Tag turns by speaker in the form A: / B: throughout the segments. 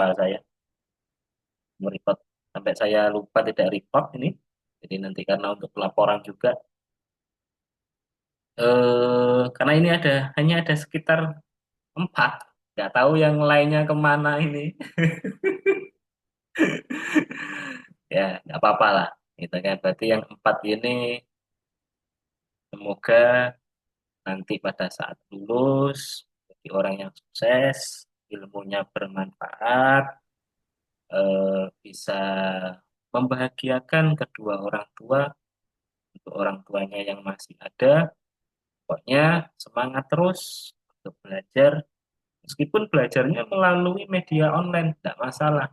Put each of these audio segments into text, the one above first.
A: file saya mau report sampai saya lupa tidak report ini. Jadi nanti karena untuk laporan juga karena ini hanya ada sekitar 4, nggak tahu yang lainnya kemana ini. Ya nggak apa-apa lah gitu kan, berarti yang 4 ini semoga nanti pada saat lulus jadi orang yang sukses, ilmunya bermanfaat, bisa membahagiakan kedua orang tua. Untuk orang tuanya yang masih ada, pokoknya semangat terus untuk belajar. Meskipun belajarnya melalui media online, tidak masalah.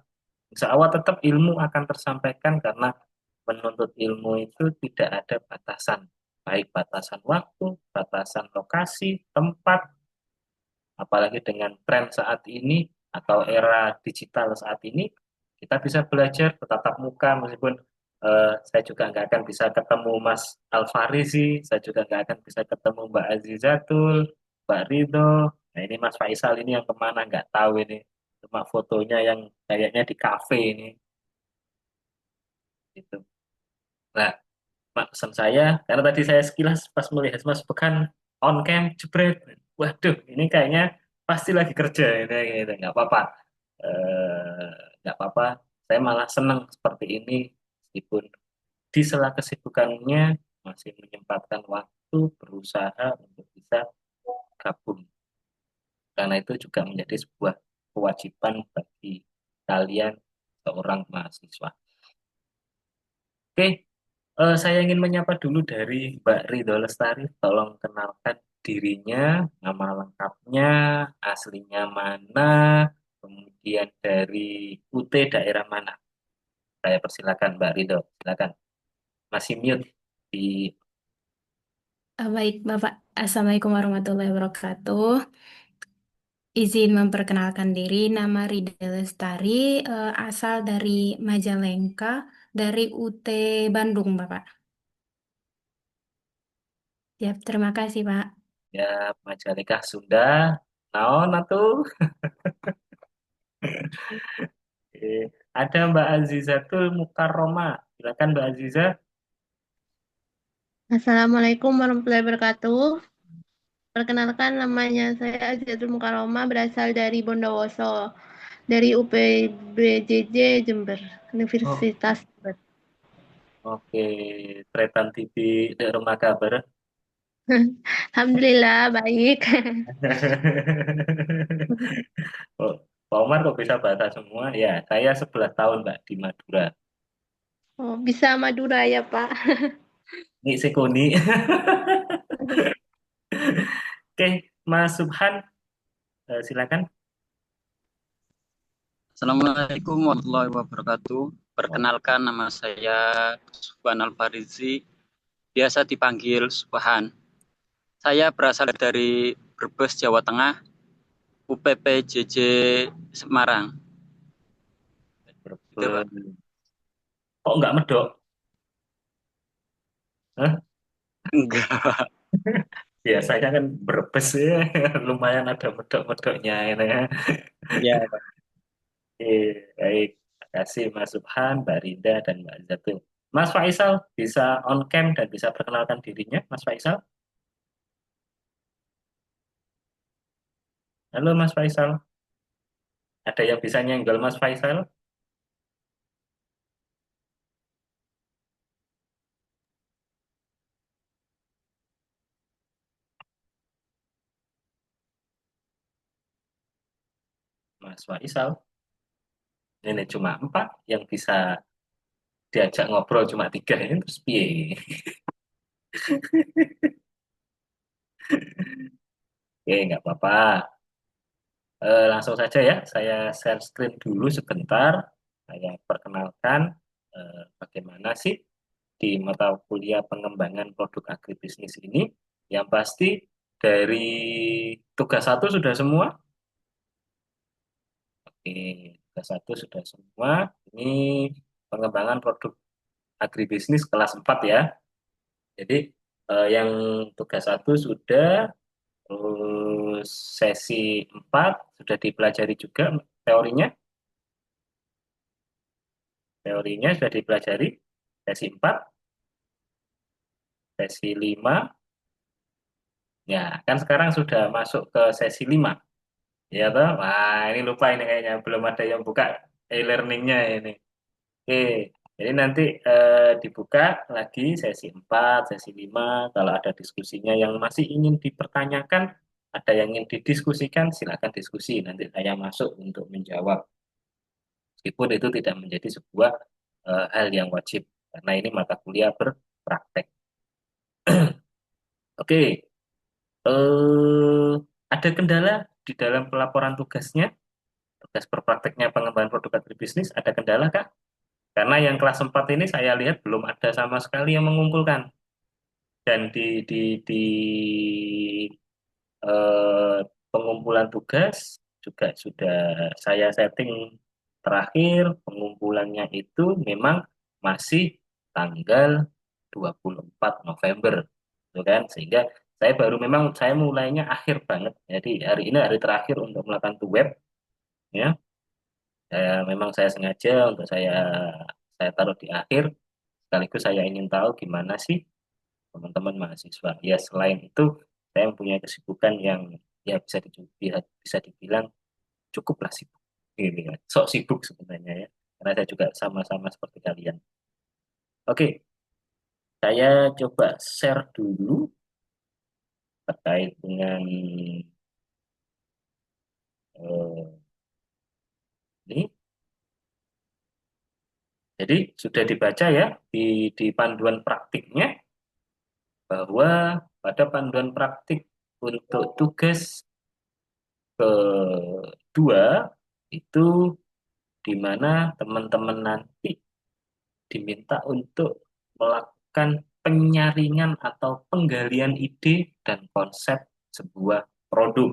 A: Insya Allah tetap ilmu akan tersampaikan karena menuntut ilmu itu tidak ada batasan. Baik batasan waktu, batasan lokasi, tempat, apalagi dengan tren saat ini atau era digital saat ini, kita bisa belajar bertatap muka meskipun saya juga nggak akan bisa ketemu Mas Alfarizi, saya juga nggak akan bisa ketemu Mbak Azizatul, Mbak Ridho. Nah ini Mas Faisal ini yang kemana nggak tahu ini, cuma fotonya yang kayaknya di kafe ini. Gitu. Nah, pesan saya, karena tadi saya sekilas pas melihat Mas Pekan on cam, jebret. Waduh, ini kayaknya pasti lagi kerja ini, gitu. Nggak apa-apa. Nggak apa-apa. Saya malah senang seperti ini, meskipun di sela kesibukannya masih menyempatkan waktu berusaha untuk bisa gabung. Karena itu juga menjadi sebuah kewajiban bagi kalian seorang mahasiswa. Oke, saya ingin menyapa dulu dari Mbak Ridho Lestari. Tolong kenalkan dirinya, nama lengkapnya, aslinya mana, kemudian dari UT daerah mana. Saya persilakan Mbak Ridho, silakan. Masih mute di.
B: Baik, Bapak. Assalamualaikum warahmatullahi wabarakatuh. Izin memperkenalkan diri, nama Rida Lestari, asal dari Majalengka, dari UT Bandung, Bapak. Ya, terima kasih, Pak.
A: Ya, Majalengka Sunda. Naon atuh? Ada Mbak Azizatul Mukarroma. Silakan Mbak Aziza.
C: Assalamualaikum warahmatullahi wabarakatuh. Perkenalkan namanya saya Azizatul Mukaroma berasal dari Bondowoso, dari UPBJJ Jember,
A: Oh,
C: Universitas Jember.
A: oke. Tretan TV di rumah kabar.
C: Alhamdulillah baik.
A: Oh, Pak Umar kok bisa bahasa semua? Ya, saya 11 tahun Mbak di Madura.
C: Oh, bisa Madura ya Pak.
A: Ini Sekuni. Oke, Mas Subhan, silakan.
D: Assalamualaikum warahmatullahi wabarakatuh. Perkenalkan nama saya Subhan Alfarizi, biasa dipanggil Subhan. Saya berasal dari Brebes, Jawa Tengah, UPPJJ Semarang. Gitu, Pak.
A: Kok nggak medok? Hah?
D: Enggak.
A: Biasanya kan berbes ya, lumayan ada medok-medoknya ini ya.
D: Ya, Pak.
A: Oke, baik. Terima kasih Mas Subhan, Mbak Rinda, dan Mbak Zatul. Mas Faisal bisa on cam dan bisa perkenalkan dirinya, Mas Faisal. Halo Mas Faisal, ada yang bisa nyenggol Mas Faisal? Mas Faisal, ini cuma 4 yang bisa diajak ngobrol, cuma 3 ini terus piye? Oke, nggak apa-apa. Langsung saja ya, saya share screen dulu sebentar. Saya perkenalkan bagaimana sih di mata kuliah pengembangan produk agribisnis ini. Yang pasti dari tugas satu sudah semua. Oke, tugas satu sudah semua. Ini pengembangan produk agribisnis kelas 4 ya. Jadi yang tugas satu sudah, terus sesi 4 sudah dipelajari juga teorinya. Teorinya sudah dipelajari sesi 4, sesi 5. Ya, kan sekarang sudah masuk ke sesi 5. Ya toh? Wah, ini lupa ini kayaknya belum ada yang buka e-learningnya ini. Oke, jadi nanti dibuka lagi sesi 4, sesi 5. Kalau ada diskusinya yang masih ingin dipertanyakan, ada yang ingin didiskusikan, silakan diskusi. Nanti saya masuk untuk menjawab. Meskipun itu tidak menjadi sebuah hal yang wajib, karena ini mata kuliah berpraktek. Oke, ada kendala di dalam pelaporan tugasnya, tugas berprakteknya pengembangan produk agribisnis, ada kendala kah? Karena yang kelas 4 ini saya lihat belum ada sama sekali yang mengumpulkan. Dan di eh, pengumpulan tugas juga sudah saya setting terakhir, pengumpulannya itu memang masih tanggal 24 November, gitu kan? Sehingga saya mulainya akhir banget. Jadi hari ini hari terakhir untuk melakukan tuh web, ya. Saya sengaja untuk saya taruh di akhir, sekaligus saya ingin tahu gimana sih teman-teman mahasiswa. Ya selain itu saya mempunyai kesibukan yang ya bisa dibilang cukuplah sibuk. Ini ya. Sok sibuk sebenarnya ya. Karena saya juga sama-sama seperti kalian. Oke, saya coba share dulu terkait dengan eh, ini. Jadi sudah dibaca ya di panduan praktiknya bahwa pada panduan praktik untuk tugas kedua itu di mana teman-teman nanti diminta untuk melakukan penyaringan atau penggalian ide dan konsep sebuah produk,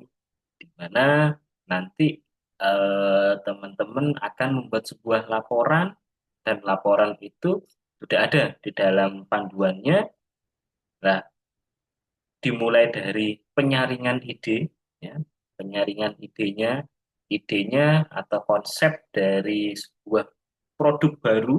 A: di mana nanti teman-teman akan membuat sebuah laporan, dan laporan itu sudah ada di dalam panduannya. Nah, dimulai dari penyaringan ide, ya, penyaringan idenya atau konsep dari sebuah produk baru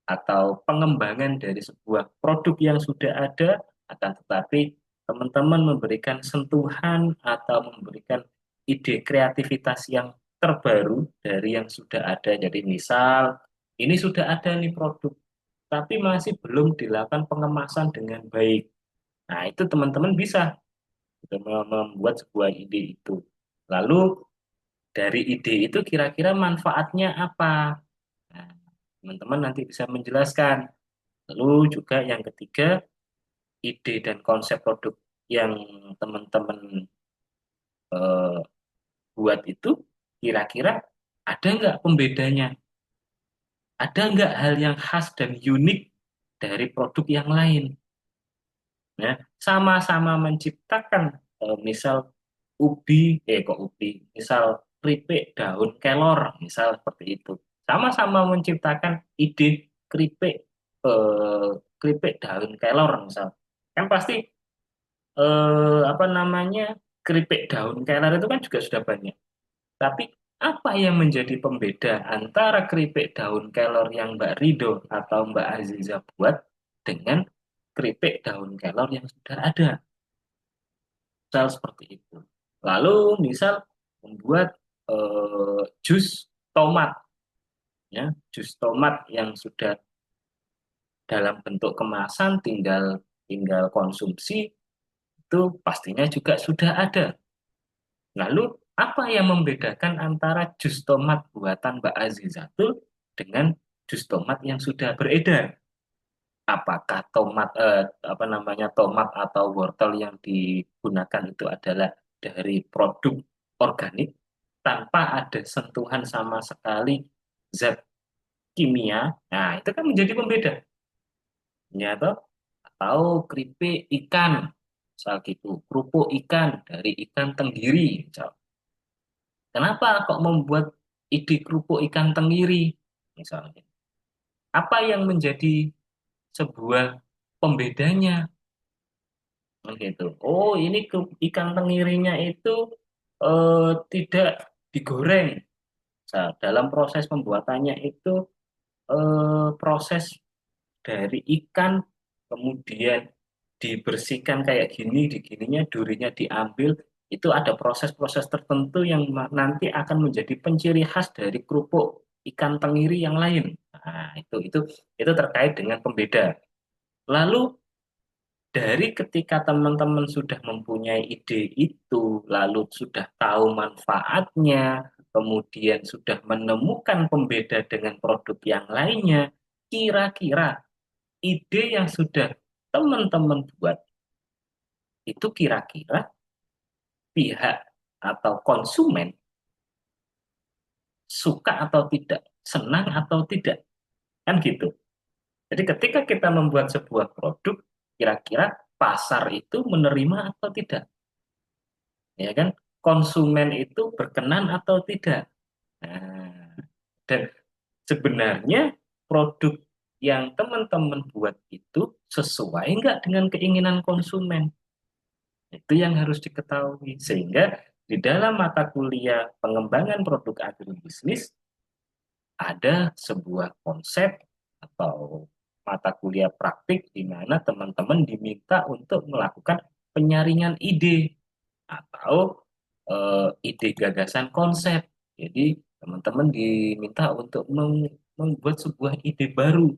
A: atau pengembangan dari sebuah produk yang sudah ada, akan tetapi teman-teman memberikan sentuhan atau memberikan ide kreativitas yang terbaru dari yang sudah ada. Jadi misal ini sudah ada nih produk, tapi masih belum dilakukan pengemasan dengan baik. Nah, itu teman-teman bisa gitu, membuat sebuah ide itu. Lalu dari ide itu kira-kira manfaatnya apa? Nah, teman-teman nanti bisa menjelaskan. Lalu juga yang ketiga, ide dan konsep produk yang teman-teman eh, buat itu kira-kira ada nggak pembedanya? Ada nggak hal yang khas dan unik dari produk yang lain? Ya, sama-sama menciptakan misal misal keripik daun kelor, misal seperti itu. Sama-sama menciptakan ide keripik eh, keripik daun kelor, misal. Kan pasti apa namanya keripik daun kelor itu kan juga sudah banyak. Tapi apa yang menjadi pembeda antara keripik daun kelor yang Mbak Rido atau Mbak Aziza buat dengan keripik daun kelor yang sudah ada? Misal seperti itu. Lalu misal membuat jus tomat, ya, jus tomat yang sudah dalam bentuk kemasan, tinggal tinggal konsumsi, itu pastinya juga sudah ada. Lalu apa yang membedakan antara jus tomat buatan Mbak Azizatul dengan jus tomat yang sudah beredar? Apakah tomat atau wortel yang digunakan itu adalah dari produk organik tanpa ada sentuhan sama sekali zat kimia? Nah, itu kan menjadi pembeda. Ya, toh? Atau keripik ikan, misal gitu, kerupuk ikan dari ikan tenggiri, misal. Kenapa kok membuat ide kerupuk ikan tenggiri, misalnya? Apa yang menjadi sebuah pembedanya? Gitu. Oh, ini ikan tenggirinya itu tidak digoreng. Nah, dalam proses pembuatannya itu proses dari ikan kemudian dibersihkan kayak gini, digininya durinya diambil, itu ada proses-proses tertentu yang nanti akan menjadi penciri khas dari kerupuk ikan tenggiri yang lain. Nah, itu terkait dengan pembeda. Lalu dari ketika teman-teman sudah mempunyai ide itu, lalu sudah tahu manfaatnya, kemudian sudah menemukan pembeda dengan produk yang lainnya, kira-kira ide yang sudah teman-teman buat itu kira-kira pihak atau konsumen suka atau tidak, senang atau tidak, kan gitu. Jadi ketika kita membuat sebuah produk, kira-kira pasar itu menerima atau tidak, ya kan? Konsumen itu berkenan atau tidak. Nah, dan sebenarnya produk yang teman-teman buat itu sesuai nggak dengan keinginan konsumen? Itu yang harus diketahui. Sehingga di dalam mata kuliah pengembangan produk agribisnis ada sebuah konsep atau mata kuliah praktik di mana teman-teman diminta untuk melakukan penyaringan ide atau ide gagasan konsep. Jadi teman-teman diminta untuk membuat sebuah ide baru,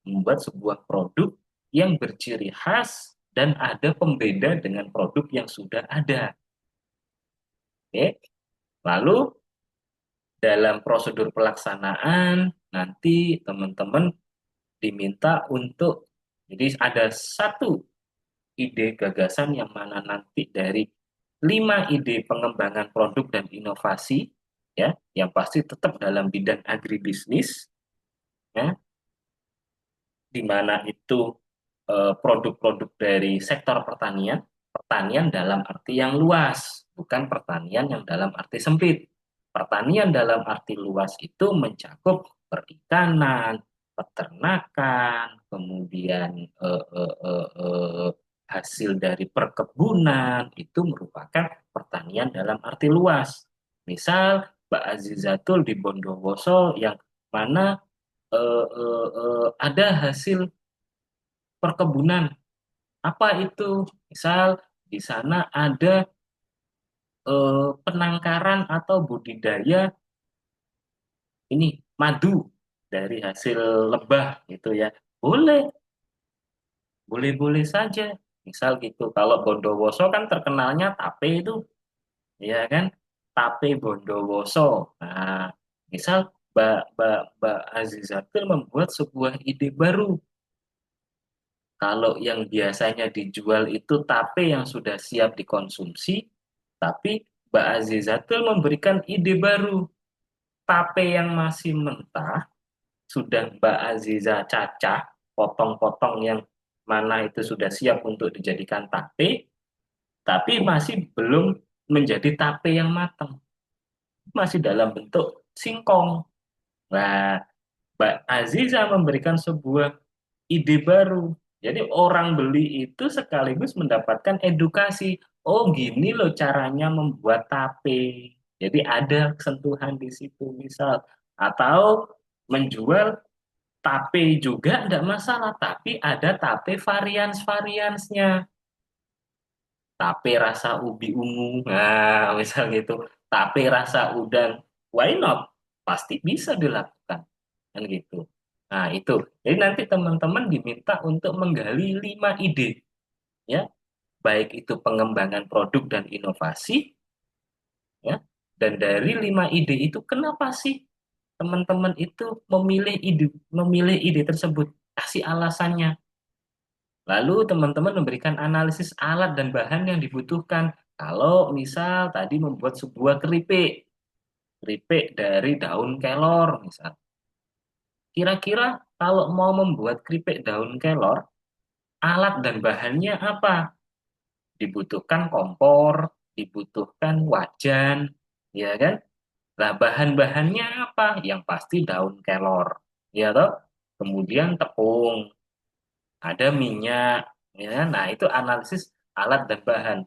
A: membuat sebuah produk yang berciri khas dan ada pembeda dengan produk yang sudah ada. Oke. Lalu dalam prosedur pelaksanaan nanti teman-teman diminta untuk, jadi ada satu ide gagasan yang mana nanti dari 5 ide pengembangan produk dan inovasi, ya, yang pasti tetap dalam bidang agribisnis, ya, di mana itu produk-produk dari sektor pertanian, pertanian dalam arti yang luas, bukan pertanian yang dalam arti sempit. Pertanian dalam arti luas itu mencakup perikanan, peternakan, kemudian hasil dari perkebunan, itu merupakan pertanian dalam arti luas. Misal Mbak Azizatul di Bondowoso yang mana ada hasil perkebunan. Apa itu? Misal di sana ada penangkaran atau budidaya ini madu dari hasil lebah gitu ya. Boleh, boleh-boleh saja. Misal gitu. Kalau Bondowoso kan terkenalnya tape itu, ya kan? Tape Bondowoso. Nah, misal Mbak Azizatul membuat sebuah ide baru. Kalau yang biasanya dijual itu tape yang sudah siap dikonsumsi, tapi Mbak Azizatul memberikan ide baru. Tape yang masih mentah, sudah Mbak Aziza cacah, potong-potong yang mana itu sudah siap untuk dijadikan tape, tapi masih belum menjadi tape yang matang. Masih dalam bentuk singkong. Nah, Mbak Aziza memberikan sebuah ide baru. Jadi orang beli itu sekaligus mendapatkan edukasi. Oh, gini loh caranya membuat tape. Jadi ada sentuhan di situ misal. Atau menjual tape juga tidak masalah. Tapi ada tape varians-variansnya. Tape rasa ubi ungu. Nah, misal gitu. Tape rasa udang. Why not? Pasti bisa dilakukan. Kan gitu. Nah, itu. Jadi nanti teman-teman diminta untuk menggali 5 ide, ya, baik itu pengembangan produk dan inovasi, ya. Dan dari 5 ide itu, kenapa sih teman-teman itu memilih ide tersebut? Kasih alasannya. Lalu teman-teman memberikan analisis alat dan bahan yang dibutuhkan. Kalau misal tadi membuat sebuah keripik, keripik dari daun kelor, misal. Kira-kira kalau mau membuat keripik daun kelor, alat dan bahannya apa? Dibutuhkan kompor, dibutuhkan wajan, ya kan? Nah, bahan-bahannya apa? Yang pasti daun kelor, ya toh? Kemudian tepung, ada minyak, ya. Nah, itu analisis alat dan bahan.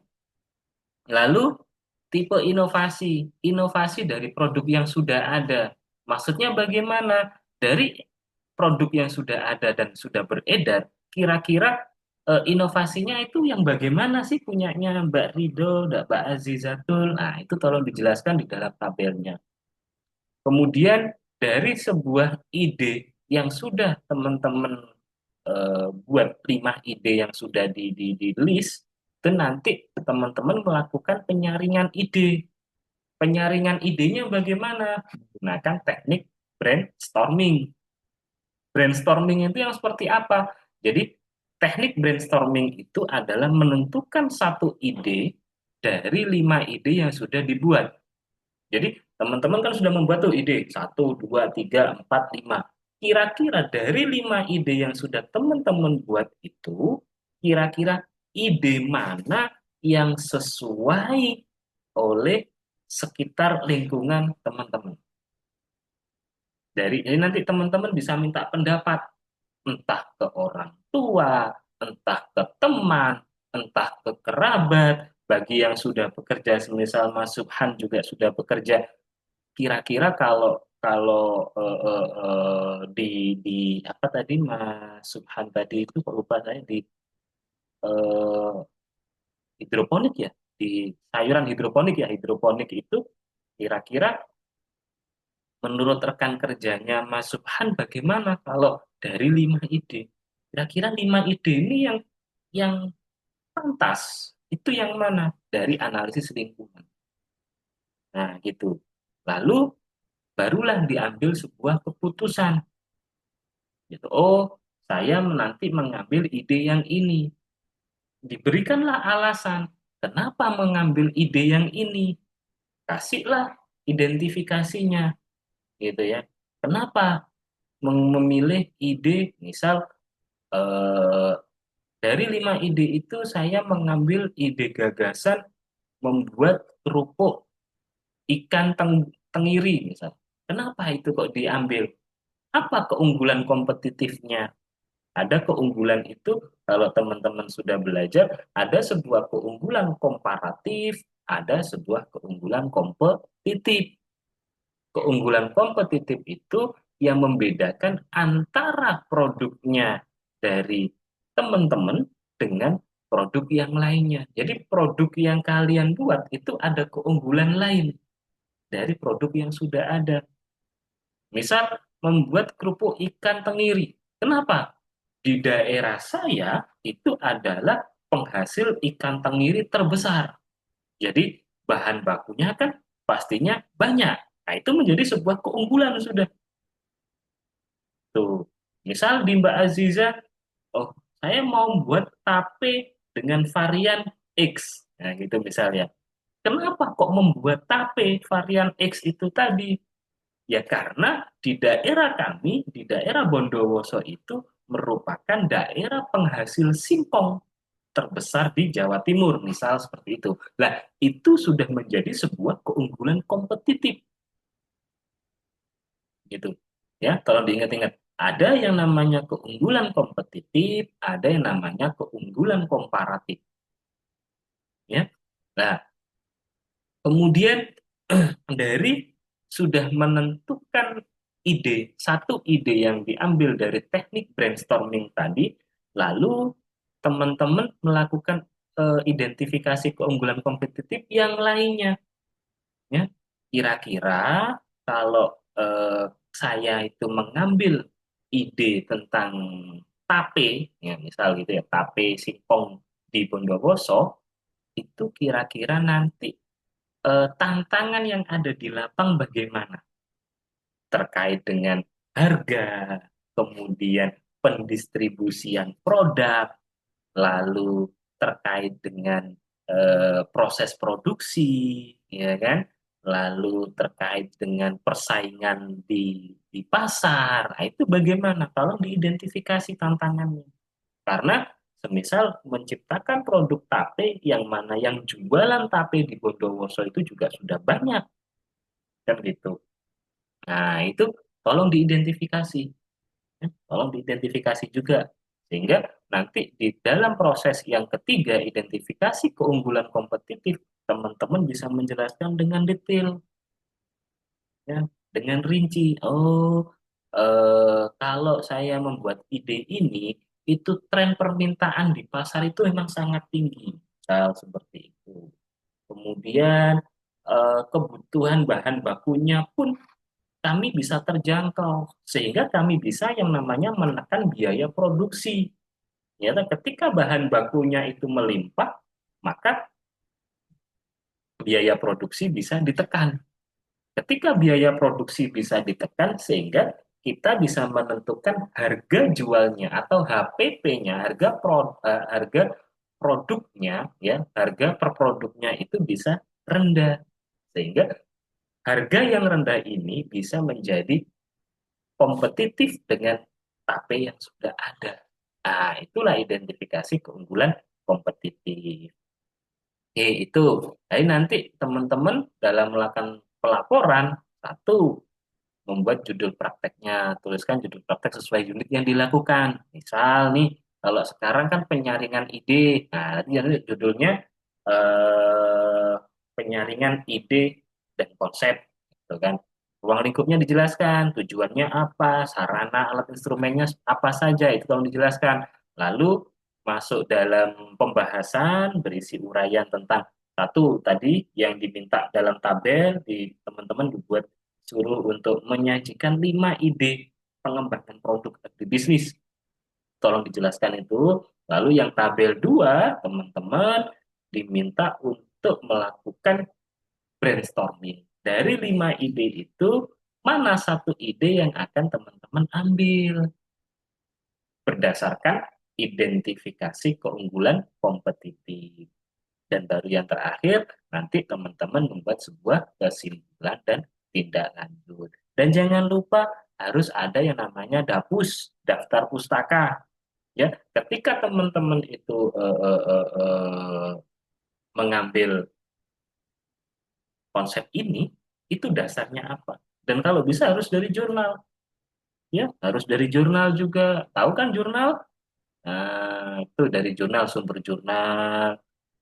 A: Lalu tipe inovasi, inovasi dari produk yang sudah ada. Maksudnya bagaimana? Dari produk yang sudah ada dan sudah beredar, kira-kira inovasinya itu yang bagaimana sih punyanya Mbak Rido, Mbak Azizatul? Nah, itu tolong dijelaskan di dalam tabelnya. Kemudian dari sebuah ide yang sudah teman-teman buat 5 ide yang sudah di list, itu nanti teman-teman melakukan penyaringan ide. Penyaringan idenya bagaimana? Menggunakan teknik brainstorming. Brainstorming itu yang seperti apa? Jadi teknik brainstorming itu adalah menentukan satu ide dari 5 ide yang sudah dibuat. Jadi teman-teman kan sudah membuat tuh ide 1, 2, 3, 4, 5. Kira-kira dari 5 ide yang sudah teman-teman buat itu, kira-kira ide mana yang sesuai oleh sekitar lingkungan teman-teman. Jadi nanti teman-teman bisa minta pendapat, entah ke orang tua, entah ke teman, entah ke kerabat. Bagi yang sudah bekerja, semisal Mas Subhan juga sudah bekerja, kira-kira kalau kalau di apa tadi Mas Subhan tadi itu kok lupa saya di eh, hidroponik ya, di sayuran hidroponik ya, hidroponik itu kira-kira menurut rekan kerjanya Mas Subhan bagaimana kalau dari 5 ide? Kira-kira 5 ide ini yang pantas itu yang mana dari analisis lingkungan. Nah, gitu. Lalu barulah diambil sebuah keputusan. Gitu. Oh, saya nanti mengambil ide yang ini. Diberikanlah alasan kenapa mengambil ide yang ini. Kasihlah identifikasinya, gitu ya. Kenapa memilih ide, misal eh, dari 5 ide itu saya mengambil ide gagasan membuat kerupuk ikan tenggiri misal. Kenapa itu kok diambil? Apa keunggulan kompetitifnya? Ada keunggulan itu kalau teman-teman sudah belajar, ada sebuah keunggulan komparatif, ada sebuah keunggulan kompetitif. Keunggulan kompetitif itu yang membedakan antara produknya dari teman-teman dengan produk yang lainnya. Jadi produk yang kalian buat itu ada keunggulan lain dari produk yang sudah ada. Misal membuat kerupuk ikan tenggiri. Kenapa? Di daerah saya itu adalah penghasil ikan tenggiri terbesar. Jadi bahan bakunya kan pastinya banyak. Nah, itu menjadi sebuah keunggulan sudah. Tuh. Misal di Mbak Aziza, oh, saya mau buat tape dengan varian X. Nah, gitu misalnya. Kenapa kok membuat tape varian X itu tadi? Ya karena di daerah kami, di daerah Bondowoso itu merupakan daerah penghasil singkong terbesar di Jawa Timur, misal seperti itu. Nah, itu sudah menjadi sebuah keunggulan kompetitif, gitu. Ya, tolong diingat-ingat. Ada yang namanya keunggulan kompetitif, ada yang namanya keunggulan komparatif. Ya, nah kemudian dari sudah menentukan satu ide yang diambil dari teknik brainstorming tadi, lalu teman-teman melakukan identifikasi keunggulan kompetitif yang lainnya. Ya, kira-kira kalau saya itu mengambil ide tentang tape, ya misal gitu ya, tape singkong di Bondowoso, itu kira-kira nanti tantangan yang ada di lapang bagaimana terkait dengan harga, kemudian pendistribusian produk, lalu terkait dengan proses produksi, ya kan? Lalu terkait dengan persaingan di pasar. Nah, itu bagaimana kalau diidentifikasi tantangannya? Karena semisal menciptakan produk tape yang mana yang jualan tape di Bondowoso itu juga sudah banyak, kan gitu. Nah, itu tolong diidentifikasi, ya. Tolong diidentifikasi juga. Sehingga nanti di dalam proses yang ketiga, identifikasi keunggulan kompetitif, teman-teman bisa menjelaskan dengan detail, ya, dengan rinci. Oh, Kalau saya membuat ide ini, itu tren permintaan di pasar itu memang sangat tinggi, misal seperti itu. Kemudian kebutuhan bahan bakunya pun kami bisa terjangkau, sehingga kami bisa yang namanya menekan biaya produksi. Ya, ketika bahan bakunya itu melimpah, maka biaya produksi bisa ditekan. Ketika biaya produksi bisa ditekan, sehingga kita bisa menentukan harga jualnya atau HPP-nya, harga produknya, ya, harga per produknya itu bisa rendah. Sehingga harga yang rendah ini bisa menjadi kompetitif dengan tape yang sudah ada. Nah, itulah identifikasi keunggulan kompetitif. Oke, itu. Jadi nanti teman-teman dalam melakukan pelaporan, satu, membuat judul prakteknya, tuliskan judul praktek sesuai unit yang dilakukan. Misal nih, kalau sekarang kan penyaringan ide, nah nanti judulnya eh, penyaringan ide dan konsep, gitu kan. Ruang lingkupnya dijelaskan, tujuannya apa, sarana alat instrumennya apa saja, itu kalau dijelaskan. Lalu masuk dalam pembahasan berisi uraian tentang satu tadi yang diminta dalam tabel di teman-teman dibuat suruh untuk menyajikan 5 ide pengembangan produk di bisnis. Tolong dijelaskan itu. Lalu yang tabel 2 teman-teman diminta untuk melakukan brainstorming. Dari 5 ide itu, mana satu ide yang akan teman-teman ambil berdasarkan identifikasi keunggulan kompetitif. Dan baru yang terakhir, nanti teman-teman membuat sebuah kesimpulan dan tindak lanjut. Dan jangan lupa harus ada yang namanya DAPUS, daftar pustaka. Ya, ketika teman-teman itu mengambil konsep ini, itu dasarnya apa? Dan kalau bisa harus dari jurnal, ya, harus dari jurnal juga. Tahu kan jurnal? Nah, itu dari jurnal, sumber jurnal.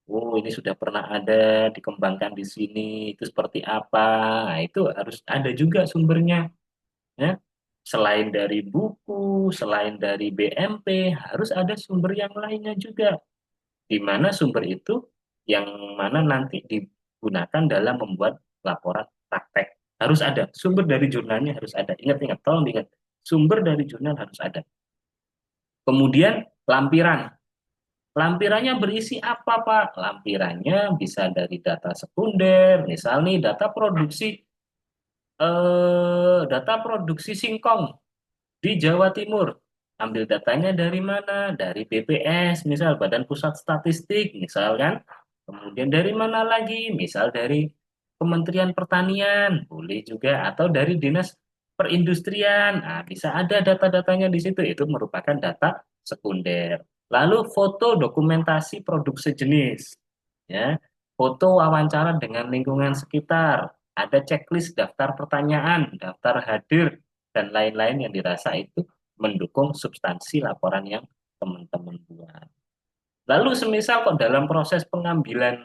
A: Oh, ini sudah pernah ada, dikembangkan di sini, itu seperti apa? Nah, itu harus ada juga sumbernya, ya. Selain dari buku, selain dari BMP, harus ada sumber yang lainnya juga. Di mana sumber itu yang mana nanti digunakan dalam membuat laporan praktek. Harus ada, sumber dari jurnalnya harus ada. Ingat-ingat, tolong diingat, sumber dari jurnal harus ada. Kemudian lampiran. Lampirannya berisi apa, Pak? Lampirannya bisa dari data sekunder, misal nih data produksi singkong di Jawa Timur. Ambil datanya dari mana? Dari BPS, misal Badan Pusat Statistik, misal kan. Kemudian dari mana lagi? Misal dari Kementerian Pertanian, boleh juga, atau dari Dinas Perindustrian. Nah, bisa ada data-datanya di situ. Itu merupakan data sekunder. Lalu foto dokumentasi produk sejenis, ya, foto wawancara dengan lingkungan sekitar, ada checklist daftar pertanyaan, daftar hadir, dan lain-lain yang dirasa itu mendukung substansi laporan yang teman-teman buat. Lalu semisal kok dalam proses pengambilan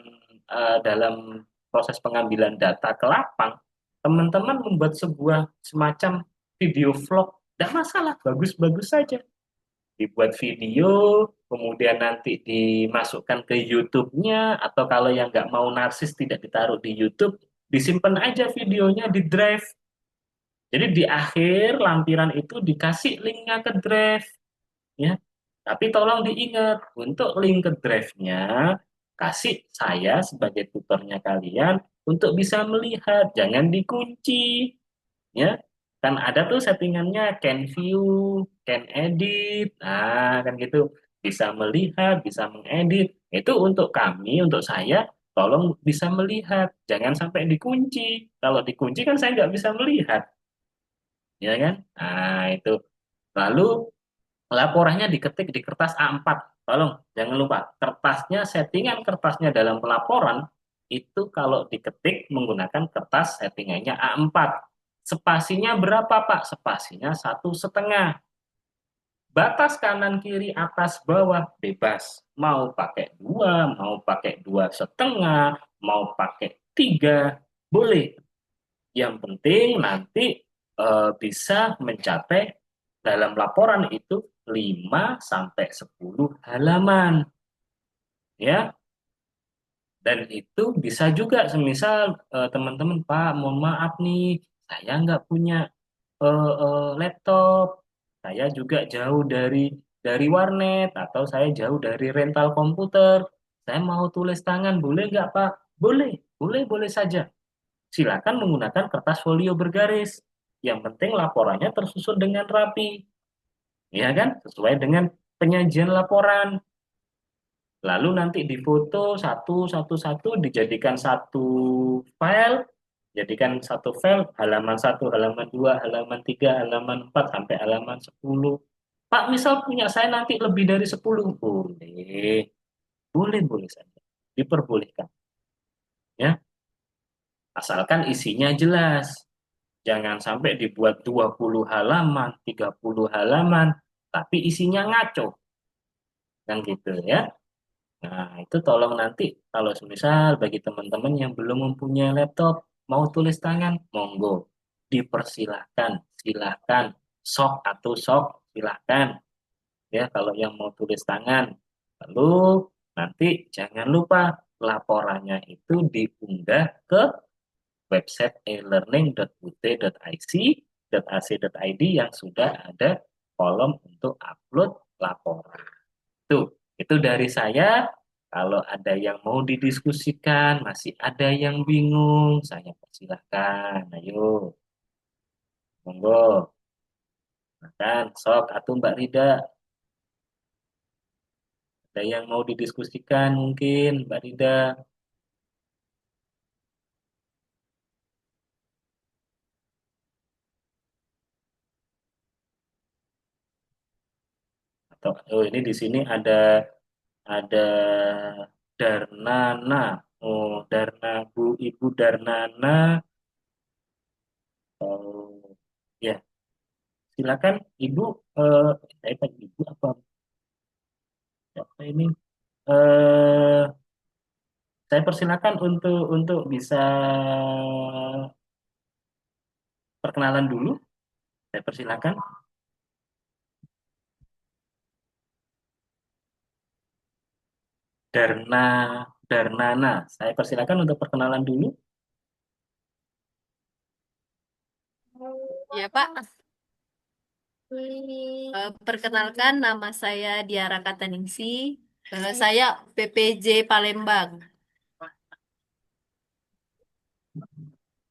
A: data ke lapang, teman-teman membuat sebuah semacam video vlog, tidak masalah, bagus-bagus saja. Dibuat video, kemudian nanti dimasukkan ke YouTube-nya, atau kalau yang nggak mau narsis tidak ditaruh di YouTube, disimpan aja videonya di Drive. Jadi di akhir lampiran itu dikasih linknya ke Drive, ya. Tapi tolong diingat, untuk link ke Drive-nya, kasih saya sebagai tutornya kalian untuk bisa melihat, jangan dikunci, ya. Kan ada tuh settingannya, can view, can edit, nah kan gitu. Bisa melihat, bisa mengedit. Itu untuk kami, untuk saya, tolong bisa melihat. Jangan sampai dikunci. Kalau dikunci kan saya nggak bisa melihat, ya kan? Nah, itu. Lalu laporannya diketik di kertas A4. Tolong, jangan lupa, settingan kertasnya dalam pelaporan, itu kalau diketik menggunakan kertas settingannya A4. Spasinya berapa, Pak? Spasinya 1,5. Batas kanan kiri atas bawah bebas. Mau pakai 2, mau pakai 2,5, mau pakai 3, boleh. Yang penting nanti bisa mencapai dalam laporan itu 5 sampai 10 halaman ya. Dan itu bisa juga semisal teman-teman, Pak, mohon maaf nih, saya nggak punya laptop, saya juga jauh dari warnet atau saya jauh dari rental komputer. Saya mau tulis tangan, boleh nggak, Pak? Boleh, boleh saja. Silakan menggunakan kertas folio bergaris. Yang penting laporannya tersusun dengan rapi, ya kan? Sesuai dengan penyajian laporan. Lalu nanti difoto satu, dijadikan satu file, jadikan satu file, halaman satu, halaman dua, halaman tiga, halaman empat, sampai halaman 10. Pak, misal punya saya nanti lebih dari 10, boleh, boleh saja, diperbolehkan. Ya, asalkan isinya jelas. Jangan sampai dibuat 20 halaman, 30 halaman, tapi isinya ngaco. Kan gitu ya. Nah, itu tolong nanti kalau semisal bagi teman-teman yang belum mempunyai laptop, mau tulis tangan, monggo. Dipersilahkan, silahkan. Sok atau sok, silahkan. Ya, kalau yang mau tulis tangan. Lalu nanti jangan lupa laporannya itu diunggah ke website elearning.ut.ac.id yang sudah ada kolom untuk upload laporan. Tuh, itu dari saya. Kalau ada yang mau didiskusikan, masih ada yang bingung, saya persilahkan. Ayo, monggo. Makan, sok, atau Mbak Rida. Ada yang mau didiskusikan mungkin, Mbak Rida. Atau, oh ini di sini ada Darnana. Oh, Ibu Darnana. Oh, ya, silakan Ibu. Saya panggil Ibu apa ini? eh saya persilakan untuk bisa perkenalan dulu. Saya persilakan. Darna Darnana. Saya persilakan untuk perkenalan dulu.
E: Ya, Pak. Perkenalkan, nama saya Diara Kataningsi. Saya PPJ Palembang.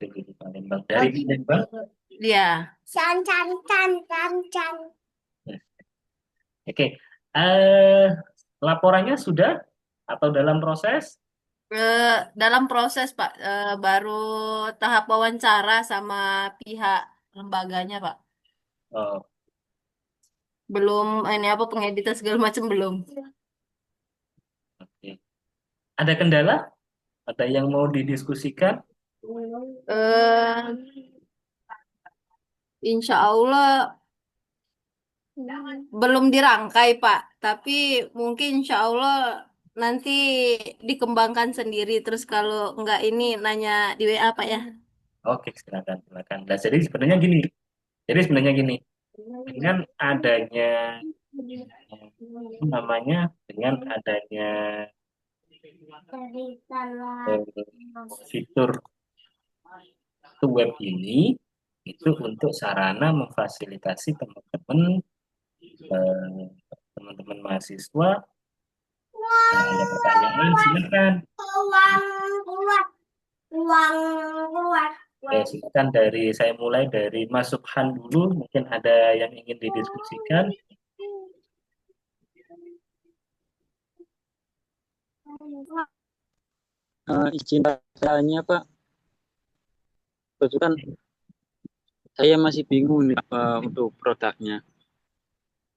A: Dari Palembang. Dari Palembang.
E: Ya,
A: Oke. Laporannya sudah atau dalam proses?
E: dalam proses, Pak. Baru tahap wawancara sama pihak lembaganya, Pak.
A: Oh,
E: Belum ini apa pengeditan segala macam belum.
A: oke. Ada kendala? Ada yang mau didiskusikan?
E: Eh, Insya Allah belum dirangkai, Pak. Tapi mungkin insya Allah nanti dikembangkan sendiri. Terus kalau enggak ini nanya di WA, Pak ya.
A: Oke, silakan, silakan. Nah, jadi sebenarnya gini, dengan adanya namanya dengan adanya fitur web ini itu untuk sarana memfasilitasi eh, teman-teman mahasiswa. Nah, ada pertanyaan silakan. Silakan, saya mulai dari Mas Subhan dulu, mungkin ada yang ingin didiskusikan.
D: Izin tanya Pak, kebetulan saya masih bingung nih untuk produknya.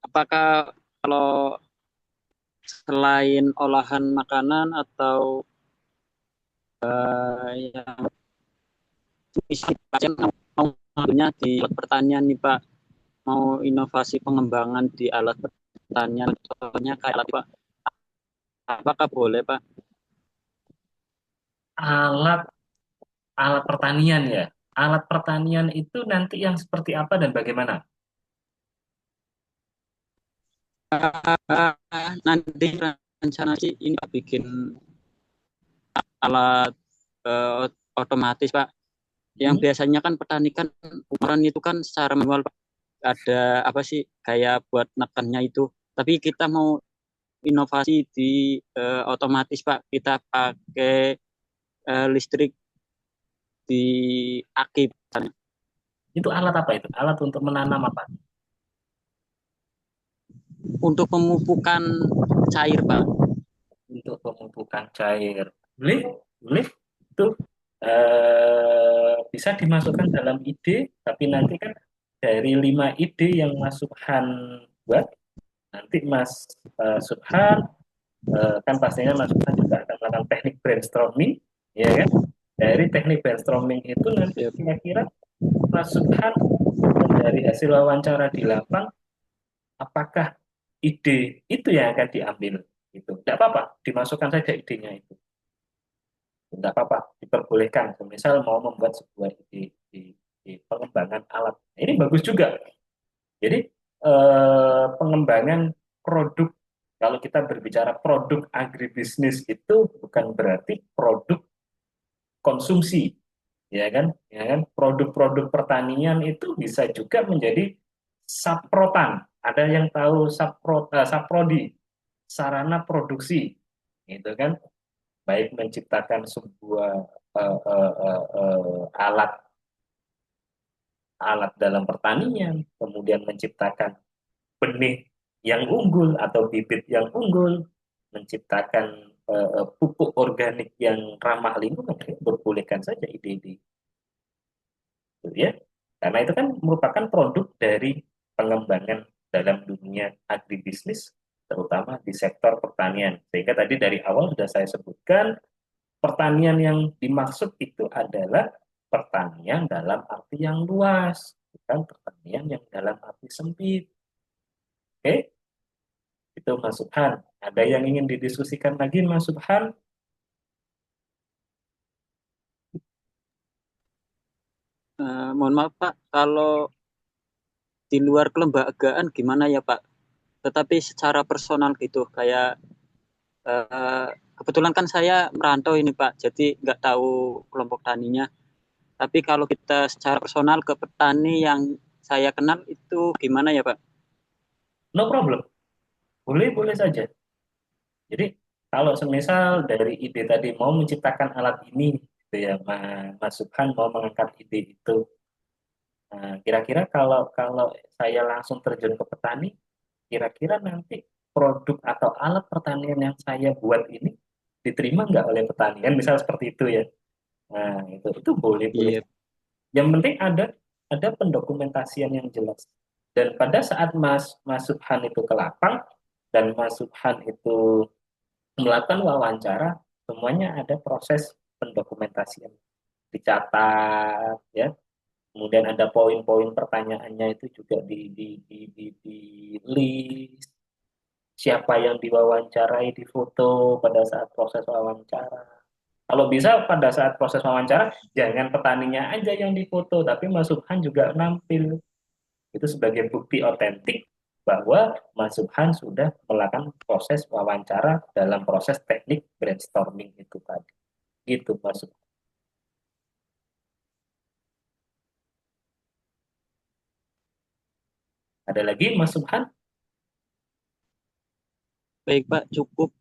D: Apakah kalau selain olahan makanan atau yang isi pasien mau ngambilnya di alat pertanian nih Pak, mau inovasi pengembangan di alat pertanian, contohnya kayak apa Pak? Apakah boleh Pak?
A: Alat alat pertanian ya. alat pertanian itu nanti yang seperti apa dan bagaimana?
D: Nanti rencana sih ini Pak, bikin alat otomatis Pak. Yang
A: Hmm?
D: biasanya kan petani kan ukuran itu kan secara manual Pak. Ada apa sih kayak buat nekannya itu. Tapi kita mau inovasi di otomatis Pak. Kita pakai listrik di aki
A: Itu alat apa itu? Alat untuk menanam apa?
D: untuk pemupukan cair Pak.
A: Untuk pemupukan cair. Boleh, boleh. Itu bisa dimasukkan dalam ide, tapi nanti kan dari 5 ide yang Mas Subhan buat, nanti Mas Subhan kan pastinya Mas Subhan juga akan melakukan teknik brainstorming, ya kan? Dari teknik brainstorming itu nanti
D: Siap.
A: kira-kira Mas Subhan dari hasil wawancara di lapang, apakah ide itu yang akan diambil? Itu tidak apa-apa, dimasukkan saja idenya itu. Tidak apa-apa, diperbolehkan. Misal mau membuat sebuah ide di pengembangan alat. Ini bagus juga. Jadi pengembangan produk, kalau kita berbicara produk agribisnis itu bukan berarti produk konsumsi, ya kan? Ya kan? Produk-produk pertanian itu bisa juga menjadi saprotan. Ada yang tahu saprodi, sarana produksi, gitu kan? Baik menciptakan sebuah alat alat dalam pertanian, kemudian menciptakan benih yang unggul atau bibit yang unggul, menciptakan pupuk organik yang ramah lingkungan, berbolehkan saja ide-ide itu ya. Karena itu kan merupakan produk dari pengembangan dalam dunia agribisnis, terutama di sektor pertanian. Sehingga tadi dari awal sudah saya sebutkan, pertanian yang dimaksud itu adalah pertanian dalam arti yang luas, bukan pertanian yang dalam arti sempit. Oke, itu Mas Subhan. Ada yang ingin didiskusikan lagi, Mas Subhan?
D: Mohon maaf Pak, kalau di luar kelembagaan gimana ya Pak? Tetapi secara personal gitu, kayak eh, kebetulan kan saya merantau ini Pak, jadi nggak tahu kelompok taninya. Tapi kalau kita secara personal ke petani yang saya kenal itu gimana ya Pak?
A: No problem. Boleh-boleh saja. Jadi kalau semisal dari ide tadi mau menciptakan alat ini, gitu ya, Mas Subhan mau mengangkat ide itu. Nah, kira-kira kalau kalau saya langsung terjun ke petani, kira-kira nanti produk atau alat pertanian yang saya buat ini diterima nggak oleh petani? Kan misal seperti itu ya. Nah, itu boleh-boleh.
D: Iya,
A: Yang penting ada pendokumentasian yang jelas. Dan pada saat Mas Subhan itu ke lapang dan Mas Subhan itu melakukan wawancara, semuanya ada proses pendokumentasian, dicatat, ya. Kemudian ada poin-poin pertanyaannya itu juga di list. Siapa yang diwawancarai di foto pada saat proses wawancara. Kalau bisa pada saat proses wawancara, jangan petaninya aja yang difoto, tapi Mas Subhan juga nampil. Itu sebagai bukti otentik bahwa Mas Subhan sudah melakukan proses wawancara dalam proses teknik brainstorming itu tadi. Gitu Mas Subhan. Ada lagi Mas Subhan?
D: baik Pak, cukup.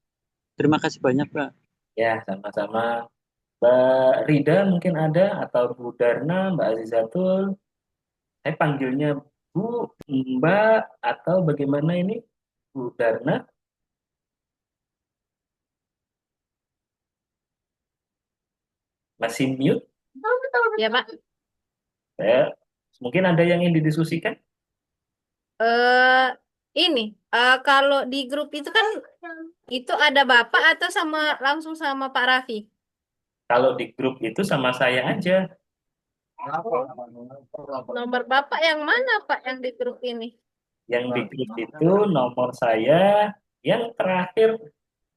D: Terima kasih banyak Pak.
A: Ya, sama-sama. Mbak Rida mungkin ada, atau Bu Darna, Mbak Azizatul. Saya panggilnya Bu, Mbak, atau bagaimana ini? Bu Darna, masih mute?
E: Ya, Pak.
A: Saya, mungkin ada yang ingin didiskusikan?
E: Eh, ini kalau di grup itu kan itu ada Bapak atau sama langsung sama Pak Raffi?
A: Kalau di grup itu sama saya aja.
E: Nomor Bapak yang mana, Pak, yang di grup ini?
A: Yang di grup itu nomor saya yang terakhir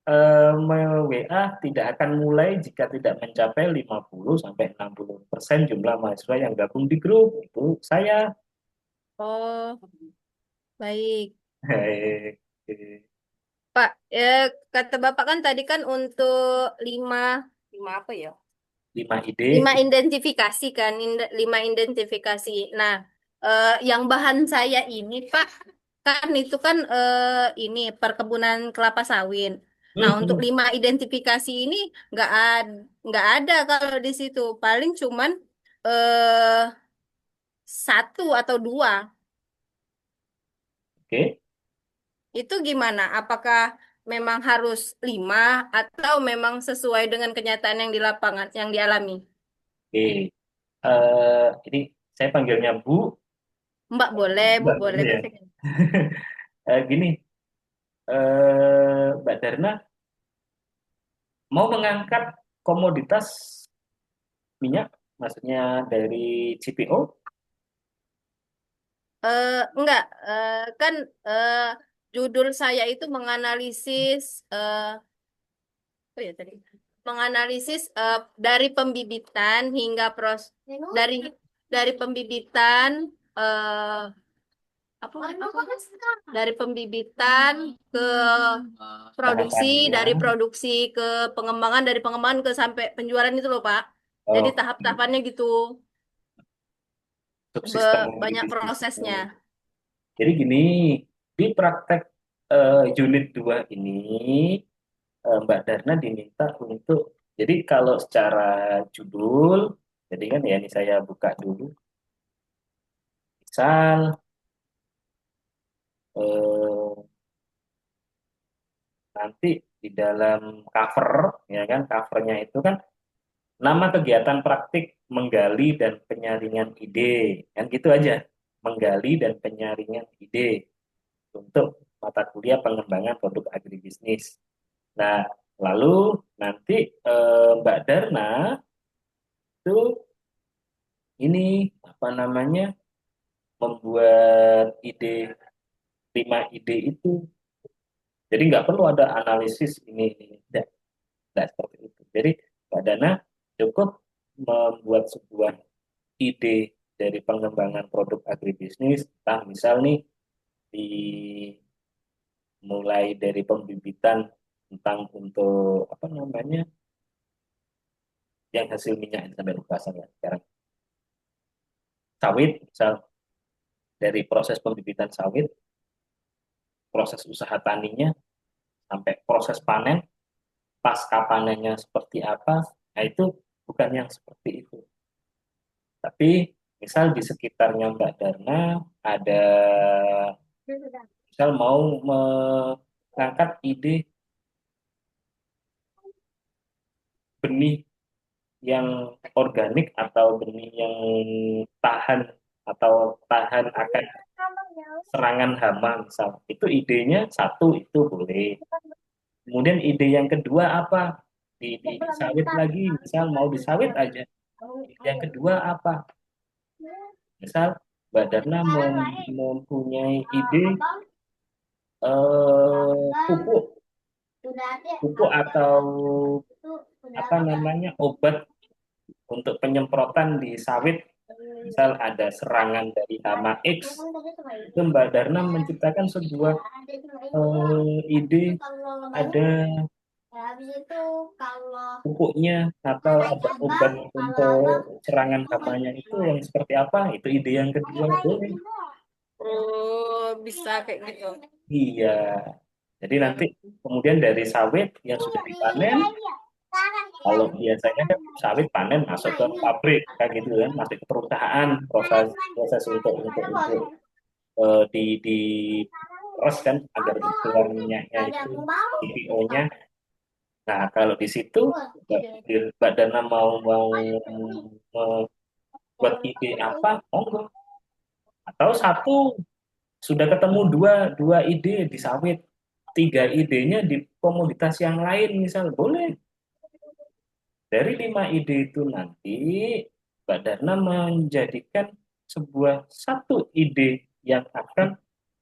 A: WA tidak akan mulai jika tidak mencapai 50-60% jumlah mahasiswa yang gabung di grup. Itu saya.
E: Oh, baik.
A: Hei,
E: Pak, kata Bapak kan tadi kan untuk lima, lima apa ya?
A: 5 ide.
E: Lima identifikasi kan, lima identifikasi. Nah, yang bahan saya ini, Pak, kan itu kan ini perkebunan kelapa sawit. Nah, untuk
A: Hmm,
E: lima identifikasi ini nggak ada kalau di situ. Paling cuman eh, satu atau dua.
A: oke.
E: Itu gimana? Apakah memang harus lima atau memang sesuai dengan kenyataan yang di lapangan, yang dialami?
A: Oke. Ini saya panggilnya Bu.
E: Mbak boleh, Bu
A: Mbak
E: boleh.
A: boleh ya.
E: Biasanya.
A: Gini, Mbak Darna mau mengangkat komoditas minyak, maksudnya dari CPO.
E: Enggak, kan eh, judul saya itu menganalisis apa ya tadi? Menganalisis dari pembibitan hingga dari dari pembibitan eh apa dari pembibitan ke produksi,
A: Tahapannya.
E: dari produksi ke pengembangan, dari pengembangan ke sampai penjualan itu loh, Pak. Jadi
A: Oh,
E: tahap-tahapannya gitu,
A: subsistem di
E: banyak
A: bisnis itu.
E: prosesnya.
A: Jadi gini, di praktek unit 2 ini, Mbak Darna diminta untuk, jadi kalau secara judul, jadi kan ya ini saya buka dulu, misal eh, nanti di dalam cover, ya kan, covernya itu kan nama kegiatan praktik menggali dan penyaringan ide, kan gitu aja, menggali dan penyaringan ide untuk mata kuliah pengembangan produk agribisnis. Nah, lalu nanti Mbak Darna itu ini apa namanya membuat ide 5 ide itu. Jadi nggak perlu ada analisis ini. Tidak seperti itu. Jadi Mbak Dana cukup membuat sebuah ide dari pengembangan produk agribisnis, entah misal nih dimulai dari pembibitan tentang untuk apa namanya yang hasil minyak sampai lupa saya sekarang sawit, misal dari proses pembibitan sawit, proses usaha taninya sampai proses panen, pasca panennya seperti apa, nah itu bukan yang seperti itu. Tapi misal di sekitarnya Mbak Darna ada misal mau mengangkat ide benih yang organik atau benih yang tahan atau tahan akan serangan hama misal. Itu idenya satu itu boleh. Kemudian ide yang kedua apa? Di sawit lagi, misal mau di sawit aja. Ide yang kedua apa? Misal Mbak Darna mempunyai ide pupuk, pupuk atau apa namanya obat untuk penyemprotan di sawit. Misal ada serangan dari hama X, itu Mbak Darna menciptakan sebuah ide ada pupuknya atau ada obat untuk serangan hamanya itu yang seperti apa? Itu ide yang kedua boleh.
E: Oh, bisa kayak gitu.
A: Iya. Jadi nanti
E: Hmm.
A: kemudian dari sawit yang sudah dipanen, kalau biasanya kan sawit panen masuk ke pabrik kayak gitu kan, masuk ke perusahaan, proses proses untuk di proses kan agar keluar minyaknya itu CPO-nya. Nah, kalau di situ Mbak Dana mau mau membuat ide apa, monggo. Atau satu sudah ketemu dua dua ide di sawit, 3 idenya di komoditas yang lain misal boleh. Dari 5 ide itu nanti Mbak Darna menjadikan sebuah satu ide yang akan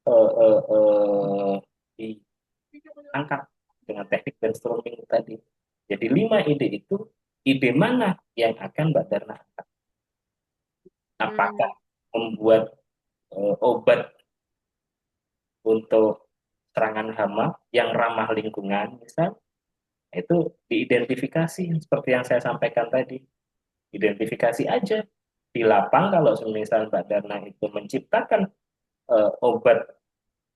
A: eh, eh, diangkat. dengan teknik brainstorming tadi. Jadi 5 ide itu, ide mana yang akan Mbak Darna angkat? Apakah membuat obat untuk serangan hama yang ramah lingkungan, misal, itu diidentifikasi seperti yang saya sampaikan tadi. Identifikasi aja di lapang kalau misal Mbak Darna itu menciptakan obat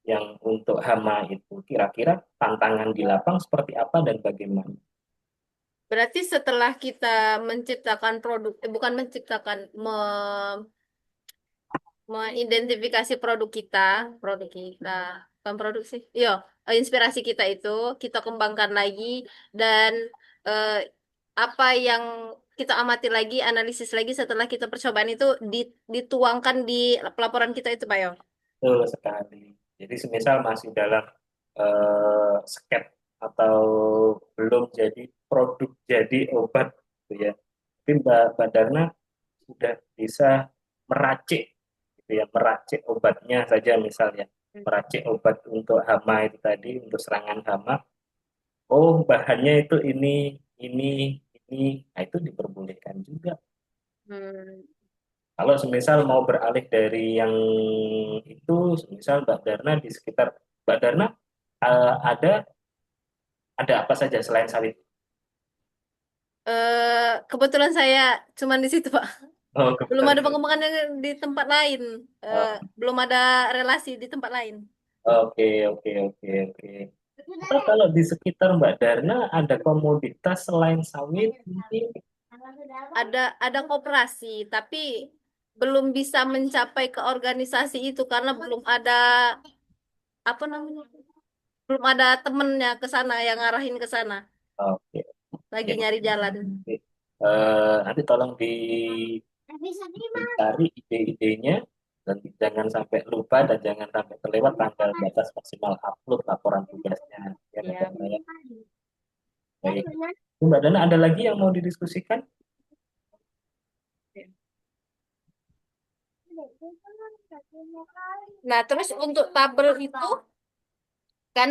A: yang untuk hama itu, kira-kira tantangan di lapang seperti apa dan bagaimana.
E: Berarti setelah kita menciptakan produk, bukan menciptakan, mengidentifikasi produk kita, bukan produk sih, iya, inspirasi kita itu kita kembangkan lagi dan eh, apa yang kita amati lagi, analisis lagi setelah kita percobaan itu dituangkan di pelaporan kita itu, Pak Yo.
A: Betul sekali. Jadi semisal masih dalam sket atau belum jadi produk jadi obat gitu ya. Tapi Mbak Darna sudah bisa meracik gitu ya, meracik obatnya saja misalnya. Meracik obat untuk hama itu tadi, untuk serangan hama. Oh, bahannya itu ini, ini. Nah, itu diperbolehkan juga.
E: Hmm.
A: Kalau semisal mau beralih dari yang itu, semisal Mbak Darna di sekitar Mbak Darna ada apa saja selain sawit?
E: Kebetulan saya cuman di situ, Pak.
A: Oh,
E: Belum ada
A: kebetulan.
E: pengembangan yang di tempat lain. Belum ada relasi di tempat lain.
A: Oke, oke, oke, oke. Atau kalau di sekitar Mbak Darna ada komoditas selain sawit mungkin?
E: Ada koperasi, tapi belum bisa mencapai ke organisasi itu karena belum ada apa namanya? Belum ada temennya ke sana yang ngarahin ke sana.
A: Oke,
E: Lagi
A: oke.
E: nyari jalan.
A: Oke. Nanti tolong dicari ide-idenya dan jangan sampai lupa dan jangan sampai terlewat tanggal batas maksimal upload laporan tugasnya ya Mbak
E: Ya.
A: Dana ya. Baik. Mbak Dana ada lagi yang mau didiskusikan?
E: Nah, terus untuk tabel itu kan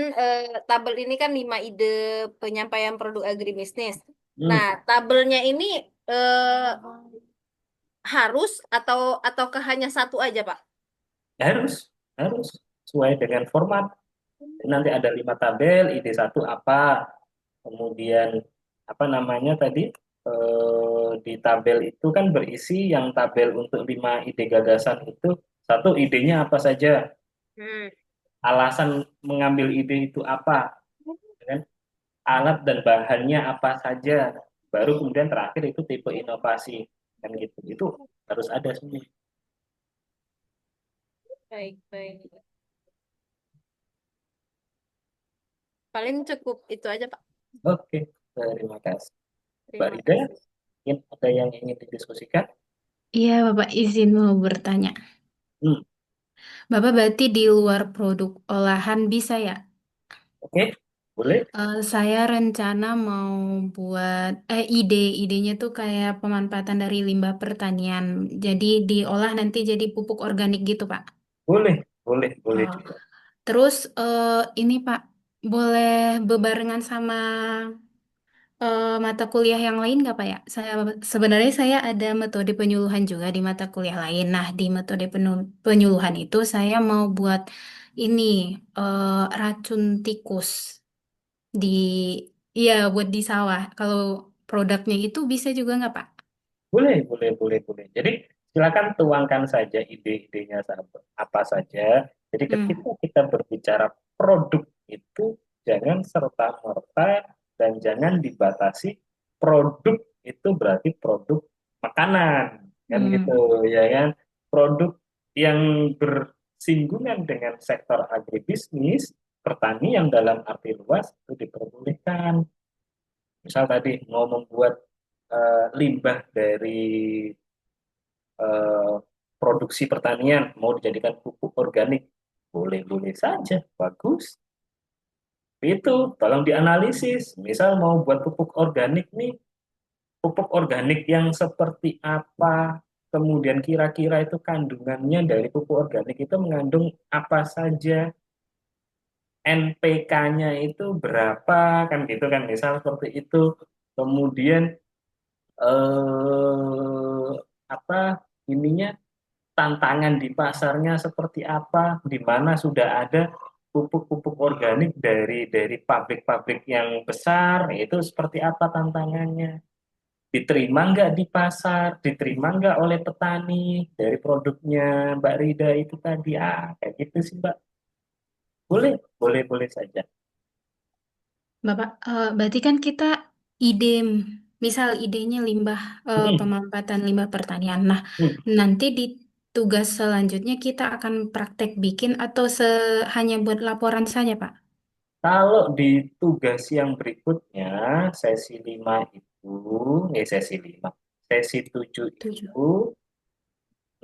E: tabel ini kan 5 ide penyampaian produk agribisnis. Nah, tabelnya ini harus ataukah hanya satu aja, Pak?
A: Harus, harus sesuai dengan format. Nanti ada 5 tabel, ide satu apa, kemudian apa namanya tadi, di tabel itu kan berisi yang tabel untuk 5 ide gagasan itu, satu idenya apa saja,
E: Hmm.
A: alasan mengambil ide itu apa, kan? Alat dan bahannya apa saja, baru kemudian terakhir itu tipe inovasi, kan gitu. Itu harus ada semua.
E: Baik, baik. Paling cukup itu aja, Pak.
A: Oke, terima kasih. Mbak
E: Terima
A: Rida,
E: kasih.
A: mungkin ada yang ingin didiskusikan?
B: Iya, Bapak izin mau bertanya.
A: Hmm,
B: Bapak berarti di luar produk olahan bisa ya?
A: oke, boleh.
B: Saya rencana mau buat idenya tuh kayak pemanfaatan dari limbah pertanian. Jadi diolah nanti jadi pupuk organik gitu, Pak.
A: Boleh, boleh, boleh
B: Oh,
A: juga.
B: terus ini Pak, boleh bebarengan sama mata kuliah yang lain nggak Pak ya? Sebenarnya saya ada metode penyuluhan juga di mata kuliah lain. Nah, di metode penyuluhan itu saya mau buat ini racun tikus di, iya buat di sawah. Kalau produknya itu bisa juga nggak Pak?
A: Boleh, boleh, boleh, boleh. Jadi silakan tuangkan saja ide-idenya apa saja. Jadi ketika
B: Hmm.
A: kita berbicara produk itu jangan serta-merta dan jangan dibatasi produk itu berarti produk makanan, kan gitu
B: Hmm.
A: ya kan? Produk yang bersinggungan dengan sektor agribisnis, pertanian dalam arti luas itu diperbolehkan. Misal tadi mau membuat limbah dari eh, produksi pertanian mau dijadikan pupuk organik, boleh-boleh saja, bagus. Itu tolong dianalisis. Misal mau buat pupuk organik nih, pupuk organik yang seperti apa, kemudian kira-kira itu kandungannya dari pupuk organik itu mengandung apa saja, NPK-nya itu berapa kan gitu kan misal seperti itu. Kemudian eh apa ininya tantangan di pasarnya seperti apa, di mana sudah ada pupuk-pupuk organik dari pabrik-pabrik yang besar, itu seperti apa tantangannya. Diterima nggak di pasar, diterima nggak oleh petani dari produknya Mbak Rida itu tadi. Kayak gitu sih Mbak. Boleh, boleh, boleh saja.
B: Bapak, berarti kan kita ide, misal idenya limbah,
A: Hmm,
B: pemanfaatan limbah pertanian. Nah,
A: hmm.
B: nanti di tugas selanjutnya kita akan praktek bikin atau hanya buat laporan saja, Pak?
A: Kalau di tugas yang berikutnya, sesi 5 itu, sesi 5, sesi 7
B: Tujuh.
A: itu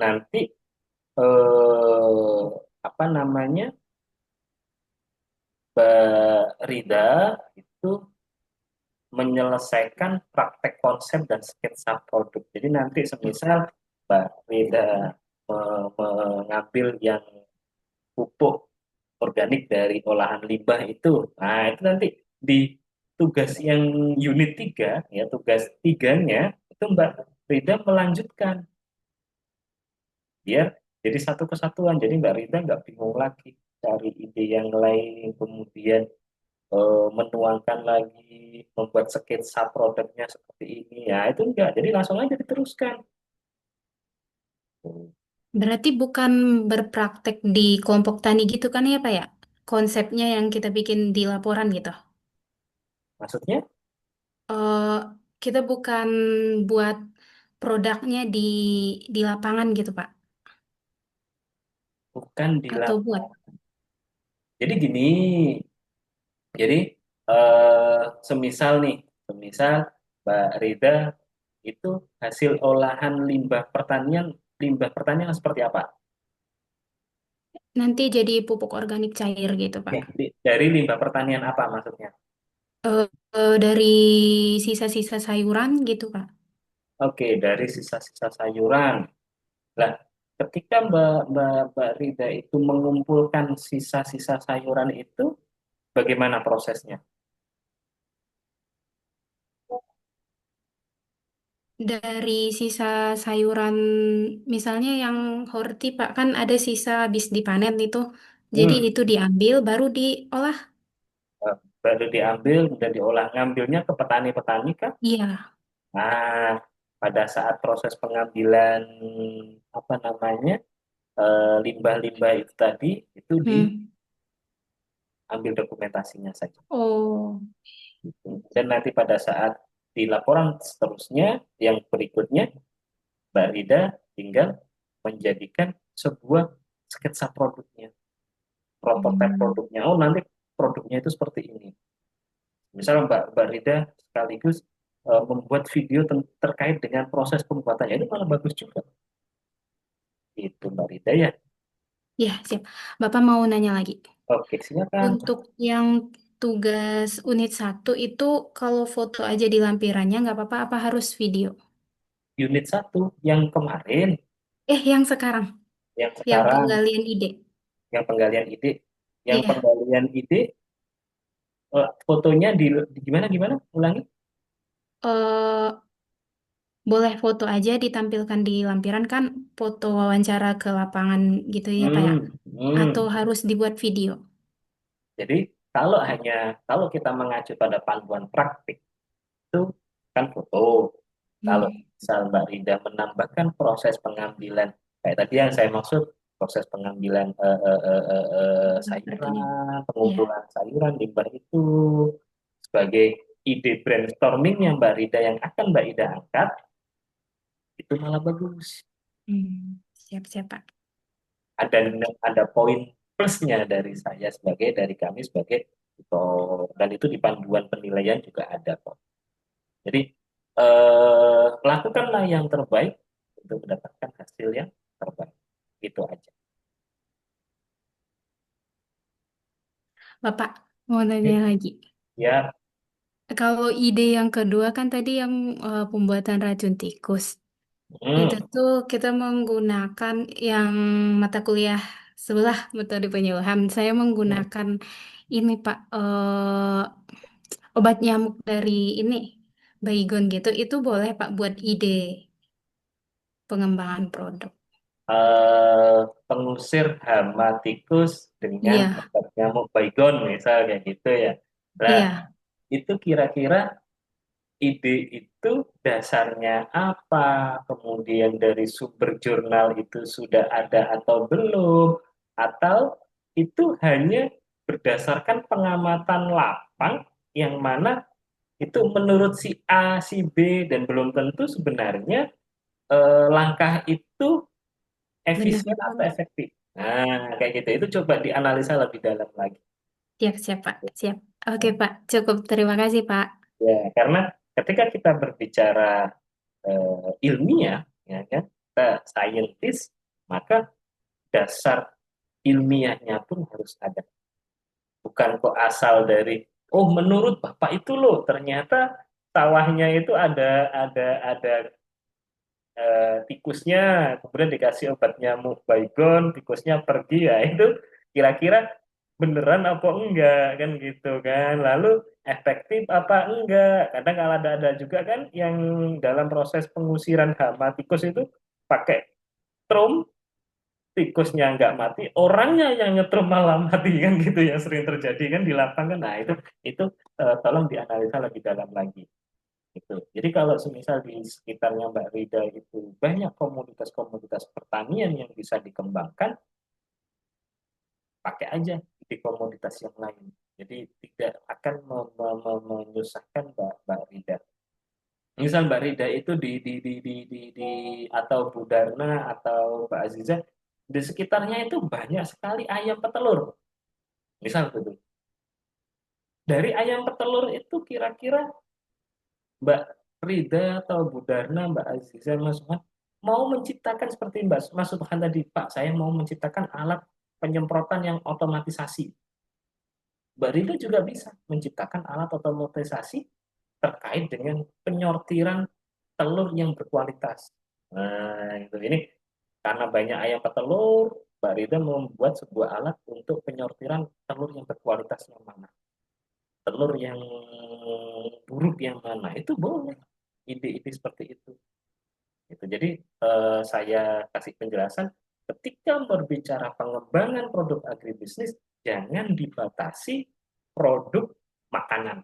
A: nanti eh, apa namanya Mbak Rida itu menyelesaikan praktek konsep dan sketsa produk. Jadi nanti semisal Mbak Rida mengambil yang pupuk organik dari olahan limbah itu. Nah, itu nanti di tugas yang unit 3 ya tugas tiganya itu Mbak Rida melanjutkan biar jadi satu kesatuan. Jadi Mbak Rida nggak bingung lagi cari ide yang lain, kemudian menuangkan lagi, membuat sketsa produknya seperti ini. Ya, itu enggak. Jadi langsung aja diteruskan.
B: Berarti bukan berpraktek di kelompok tani gitu kan ya, Pak ya? Konsepnya yang kita bikin di laporan gitu.
A: Maksudnya
B: eh kita bukan buat produknya di lapangan gitu, Pak.
A: bukan di
B: Atau
A: lab.
B: buat.
A: Jadi gini, jadi semisal nih, semisal Mbak Rida itu hasil olahan limbah pertanian seperti apa?
B: Nanti jadi pupuk organik cair gitu, Pak.
A: Ya, dari limbah pertanian apa maksudnya?
B: Dari sisa-sisa sayuran gitu, Pak.
A: Oke, dari sisa-sisa sayuran. Lah, ketika Mbak Rida itu mengumpulkan sisa-sisa sayuran itu, bagaimana prosesnya?
B: Dari sisa sayuran, misalnya yang horti, Pak, kan ada sisa habis dipanen itu. Jadi
A: Hmm,
B: itu diambil, baru diolah.
A: eh, baru diambil, kemudian diolah. Ngambilnya ke petani-petani kan?
B: Iya.
A: Nah, pada saat proses pengambilan apa namanya limbah-limbah itu tadi, itu
B: Hmm.
A: diambil dokumentasinya saja.
B: Oh.
A: Dan nanti pada saat di laporan seterusnya, yang berikutnya, Mbak Rida tinggal menjadikan sebuah sketsa produknya, prototipe
B: Hmm.
A: produknya. Oh, nanti produknya itu seperti ini. Misalnya Mbak Rida sekaligus membuat video terkait dengan proses pembuatannya, itu malah bagus juga. Itu Mbak Rida ya.
B: Ya, siap. Bapak mau nanya lagi.
A: Oke, silakan.
B: Untuk yang tugas unit 1 itu kalau foto aja di lampirannya nggak apa-apa, apa harus video?
A: Unit 1 yang kemarin,
B: Yang sekarang,
A: yang
B: yang
A: sekarang,
B: penggalian ide.
A: yang penggalian ide, yang
B: Iya,
A: penggalian ide, fotonya gimana gimana? Ulangi.
B: eh boleh foto aja ditampilkan di lampiran kan foto wawancara ke lapangan gitu ya Pak ya?
A: Hmm,
B: Atau
A: hmm.
B: harus dibuat video?
A: Jadi kalau kita mengacu pada panduan praktik itu kan foto. Kalau
B: Hmm.
A: misal Mbak Rida menambahkan proses pengambilan kayak tadi yang saya maksud proses pengambilan
B: Limbah pertanian.
A: sayuran,
B: Iya.
A: pengumpulan sayuran limbah itu sebagai ide brainstorming yang Mbak Rida yang akan Mbak Rida angkat itu malah bagus.
B: Siap-siap Pak.
A: Ada ada poin plusnya dari kami sebagai tutor dan itu di panduan penilaian juga ada kok. Jadi lakukanlah yang terbaik untuk mendapatkan hasil yang terbaik. Itu aja.
B: Bapak mau nanya
A: Oke.
B: lagi.
A: Ya,
B: Kalau ide yang kedua kan tadi yang pembuatan racun tikus. Itu
A: hmm,
B: tuh kita menggunakan yang mata kuliah sebelah metode penyuluhan. Saya menggunakan ini Pak, obat nyamuk dari ini, Baygon gitu. Itu boleh Pak buat ide pengembangan produk.
A: Pengusir hama tikus dengan
B: Iya,
A: obat nyamuk Baygon misal kayak gitu ya. Nah,
B: iya,
A: itu kira-kira ide itu dasarnya apa? Kemudian dari sumber jurnal itu sudah ada atau belum? Atau itu hanya berdasarkan pengamatan lapang yang mana itu menurut si A, si B, dan belum tentu sebenarnya langkah itu
B: benar.
A: efisien atau efektif. Nah, kayak gitu. Itu coba dianalisa lebih dalam lagi.
B: Siap, siap Pak, siap. Oke Pak, cukup. Terima kasih Pak.
A: Ya, karena ketika kita berbicara ilmiah, ya kan, kita saintis, maka dasar ilmiahnya pun harus ada. Bukan kok asal dari, oh menurut Bapak itu loh, ternyata sawahnya itu ada tikusnya, kemudian dikasih obat nyamuk Baygon, tikusnya pergi ya itu kira-kira beneran apa enggak kan gitu kan. Lalu efektif apa enggak? Kadang kalau ada juga kan yang dalam proses pengusiran hama tikus itu pakai trum, tikusnya enggak mati, orangnya yang nyetrum malah mati kan gitu yang sering terjadi kan di lapangan. Nah, itu tolong dianalisa lebih dalam lagi. Gitu. Jadi kalau semisal di sekitarnya Mbak Rida itu banyak komunitas-komunitas pertanian yang bisa dikembangkan, pakai aja di komunitas yang lain. Jadi tidak akan menyusahkan Mbak Rida. Misal Mbak Rida itu di atau Bu Darna atau Mbak Aziza di sekitarnya itu banyak sekali ayam petelur. Misal gitu. Dari ayam petelur itu kira-kira Mbak Rida atau Bu Darna, Mbak Aziza, Mas Subhan, mau menciptakan seperti Mas Subhan tadi, Pak, saya mau menciptakan alat penyemprotan yang otomatisasi. Mbak Rida juga bisa menciptakan alat otomatisasi terkait dengan penyortiran telur yang berkualitas. Nah, itu ini karena banyak ayam petelur, Mbak Rida membuat sebuah alat untuk penyortiran telur yang berkualitas yang mana, telur yang buruk yang mana, itu boleh. Ide-ide seperti itu. Gitu. Jadi saya kasih penjelasan, ketika berbicara pengembangan produk agribisnis, jangan dibatasi produk makanan.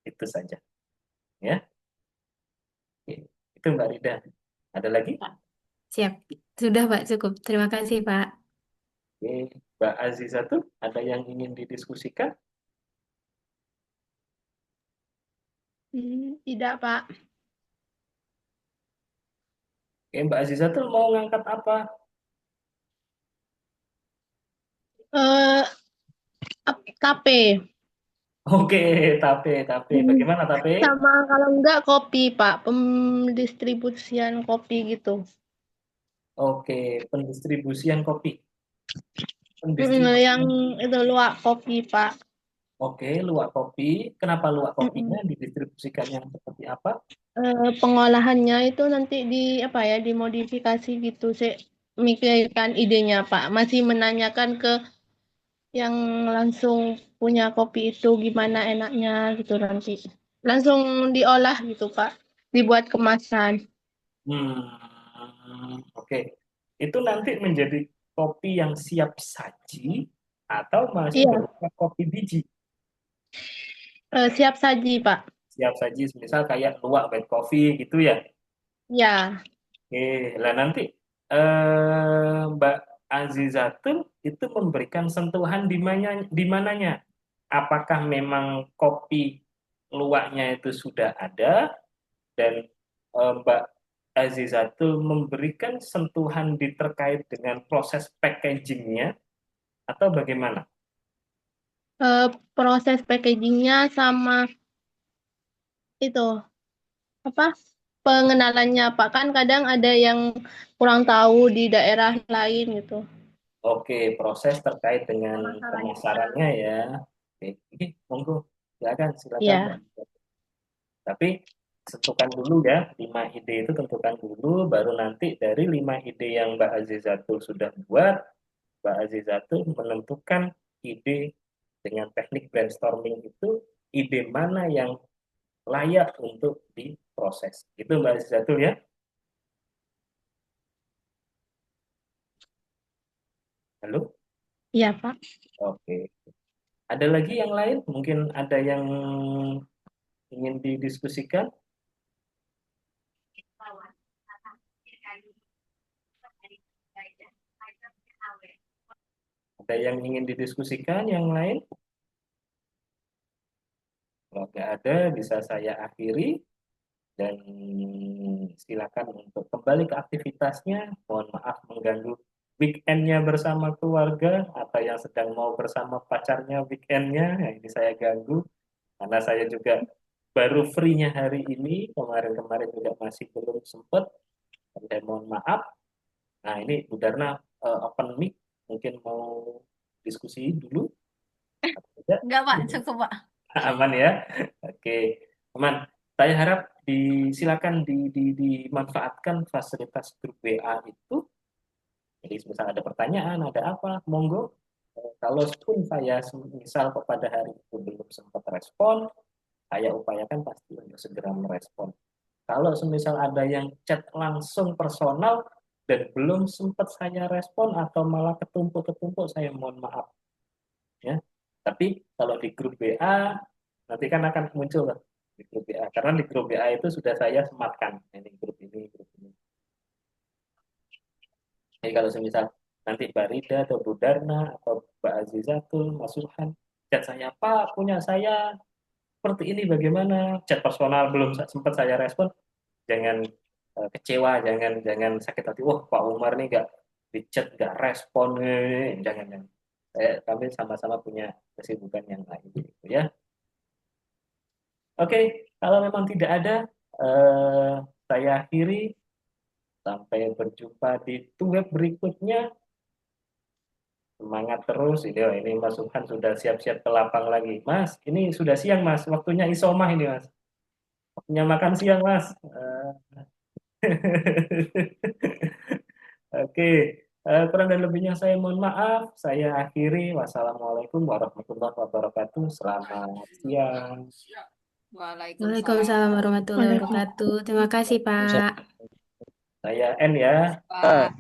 A: Itu saja. Ya, oke. Itu Mbak Rida. Ada lagi?
B: Siap. Sudah Pak, cukup. Terima kasih Pak.
A: Oke. Mbak Aziza tuh ada yang ingin didiskusikan?
C: Tidak, Pak.
A: Oke, Mbak Aziza tuh mau ngangkat apa?
C: Eh, tape.
A: Oke, tape.
C: Hmm.
A: Bagaimana tape?
C: Sama kalau enggak kopi, Pak. Pendistribusian kopi gitu.
A: Oke, pendistribusian kopi.
C: Yang
A: Pendistribusian.
C: itu luwak kopi, Pak.
A: Oke, luwak kopi. Kenapa luwak kopinya
C: Mm-mm.
A: didistribusikan yang seperti apa?
C: Pengolahannya itu nanti di apa ya, dimodifikasi gitu. Saya mikirkan idenya, Pak. Masih menanyakan ke yang langsung punya kopi itu gimana enaknya gitu nanti. Langsung diolah gitu, Pak. Dibuat kemasan.
A: Oke. Itu nanti menjadi kopi yang siap saji atau masih
C: Iya,
A: berupa kopi biji?
C: siap saji, Pak.
A: Siap saji, misal kayak luwak white coffee gitu ya.
C: Ya,
A: Oke, lah nanti Mbak Azizatul itu memberikan sentuhan di mananya? Apakah memang kopi luwaknya itu sudah ada dan Mbak Azizatul memberikan sentuhan terkait dengan proses packagingnya atau bagaimana?
C: eh, proses packagingnya sama itu apa pengenalannya, Pak. Kan kadang ada yang kurang tahu di daerah lain gitu.
A: Oke, proses terkait dengan
C: Pemasarannya.
A: pemasarannya ya. Oke, ini monggo, silakan Mbak.
C: Ya.
A: Tapi tentukan dulu ya, 5 ide itu tentukan dulu, baru nanti dari 5 ide yang Mbak Azizatul sudah buat, Mbak Azizatul menentukan ide dengan teknik brainstorming itu, ide mana yang layak untuk diproses. Itu Mbak Azizatul ya. Halo?
C: Iya, Pak.
A: Oke. Ada lagi yang lain? Mungkin ada yang ingin didiskusikan? Ada yang ingin didiskusikan yang lain? Kalau nggak ada, bisa saya akhiri dan silakan untuk kembali ke aktivitasnya. Mohon maaf mengganggu weekendnya bersama keluarga atau yang sedang mau bersama pacarnya weekendnya. Nah, ini saya ganggu karena saya juga baru free-nya hari ini. Kemarin-kemarin juga masih belum sempat. Saya mohon maaf. Nah, ini Bu Darna open mic, mungkin mau diskusi dulu atau tidak?
E: Enggak, Pak, cukup, Pak.
A: Aman ya. Oke, teman. Saya harap silakan dimanfaatkan fasilitas grup WA itu. Jadi misal ada pertanyaan, ada apa, monggo. Kalaupun saya misal pada hari itu belum sempat respon, saya upayakan pasti untuk segera merespon. Kalau semisal ada yang chat langsung personal dan belum sempat saya respon atau malah ketumpuk-ketumpuk, saya mohon maaf ya. Tapi kalau di grup BA nanti kan akan muncul lah di grup BA, karena di grup BA itu sudah saya sematkan ini grup ini, grup ini. Jadi kalau semisal nanti Mbak Rida atau Bu Darna atau Mbak Azizatul, Mas Sulhan chat saya, Pak punya saya seperti ini bagaimana, chat personal belum sempat saya respon, jangan kecewa, jangan jangan sakit hati. Wah, Pak Umar nih nggak di chat, nggak respon, jangan jangan. Kami sama-sama punya kesibukan yang lain, gitu ya. Oke, kalau memang tidak ada, eh, saya akhiri. Sampai berjumpa di web berikutnya. Semangat terus. Ini Mas Subhan sudah siap-siap ke lapang lagi. Mas, ini sudah siang, Mas. Waktunya isomah ini, Mas. Waktunya makan siang, Mas. Oke, kurang dan lebihnya saya mohon maaf. Saya akhiri. Wassalamualaikum warahmatullahi wabarakatuh. Selamat siang.
E: Waalaikumsalam.
B: Waalaikumsalam warahmatullahi wabarakatuh. Terima kasih, Pak.
A: Saya N ya.
E: Pak.